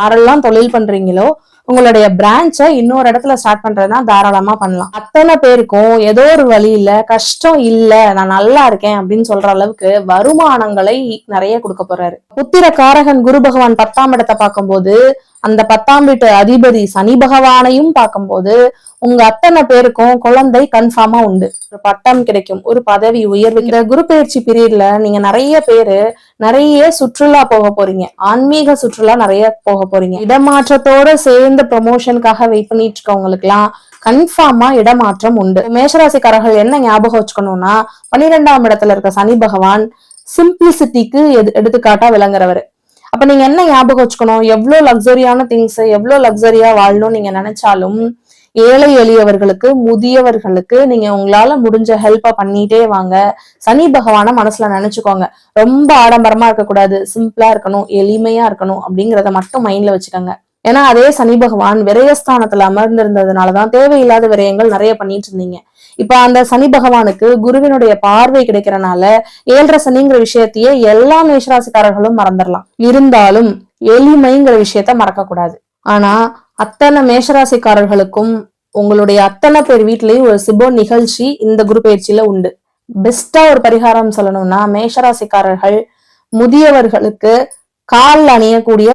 யாரெல்லாம் தொழில் பண்றீங்களோ உங்களுடைய பிரான்ச்சை இன்னொரு இடத்துல ஸ்டார்ட் பண்றதுனா தாராளமா பண்ணலாம். அத்தனை பேருக்கும் ஏதோ ஒரு வழியில கஷ்டம் இல்ல, நான் நல்லா இருக்கேன் அப்படின்னு சொல்ற அளவுக்கு வருமானங்களை நிறைய கொடுக்க போறாரு. புத்திர காரகன் குரு பகவான் 10ஆம் இடத்தை பார்க்கும்போது அந்த 10ஆம் வீட்டு அதிபதி சனி பகவானையும் பார்க்கும்போது உங்க அத்தனை பேருக்கும் குழந்தை கன்ஃபார்மா உண்டு. ஒரு பட்டம் கிடைக்கும், ஒரு பதவி உயர்வு. இந்த குரு பயிற்சி பீரியட்ல நீங்க நிறைய பேரு நிறைய சுற்றுலா போக போறீங்க, ஆன்மீக சுற்றுலா நிறைய போக போறீங்க. இடமாற்றத்தோட சேர்ந்து ப்ரமோஷனுக்காக வெயிட் பண்ணிட்டு இருக்கவங்களுக்கு எல்லாம் கன்ஃபார்மா இடமாற்றம் உண்டு. மேஷராசிக்காரர்கள் என்ன ஞாபகம் வச்சுக்கணும்னா 12ஆம் இடத்துல இருக்க சனி பகவான் சிம்பிளிசிட்டிக்கு எடுத்துக்காட்டா விளங்குறவர். அப்ப நீங்க என்ன ஞாபகம் வச்சுக்கணும், எவ்வளவு லக்ஸரியான திங்ஸ், எவ்வளவு லக்ஸரியா வாழணும் நீங்க நினைச்சாலும் ஏழை எளியவர்களுக்கு முதியவர்களுக்கு நீங்க உங்களால முடிஞ்ச ஹெல்ப்பா பண்ணிட்டே வாங்க. சனி பகவான மனசுல நினைச்சுக்கோங்க. ரொம்ப ஆடம்பரமா இருக்கக்கூடாது, சிம்பிளா இருக்கணும், எளிமையா இருக்கணும் அப்படிங்கிறத மட்டும் மைண்ட்ல வச்சுக்கோங்க. ஏன்னா அதே சனி பகவான் விரயஸ்தானத்துல அமர்ந்திருந்ததுனாலதான் தேவையில்லாத விரயங்கள் நிறைய பண்ணிட்டு இருந்தீங்க. இப்ப அந்த சனி பகவானுக்கு குருவினுடைய பார்வை கிடைக்கிறனால 7.5 சனிங்கிற விஷயத்தையே எல்லா மேஷராசிக்காரர்களும் மறந்துடலாம். இருந்தாலும் எளிமைங்கிற விஷயத்த மறக்க கூடாது. ஆனா அத்தனை மேஷராசிக்காரர்களுக்கும் உங்களுடைய அத்தனை பேர் வீட்லயும் ஒரு சுப நிகழ்ச்சி இந்த குரு பயிற்சியில உண்டு. பெஸ்டா ஒரு பரிகாரம் சொல்லணும்னா மேஷராசிக்காரர்கள் முதியவர்களுக்கு கால் அணியக்கூடிய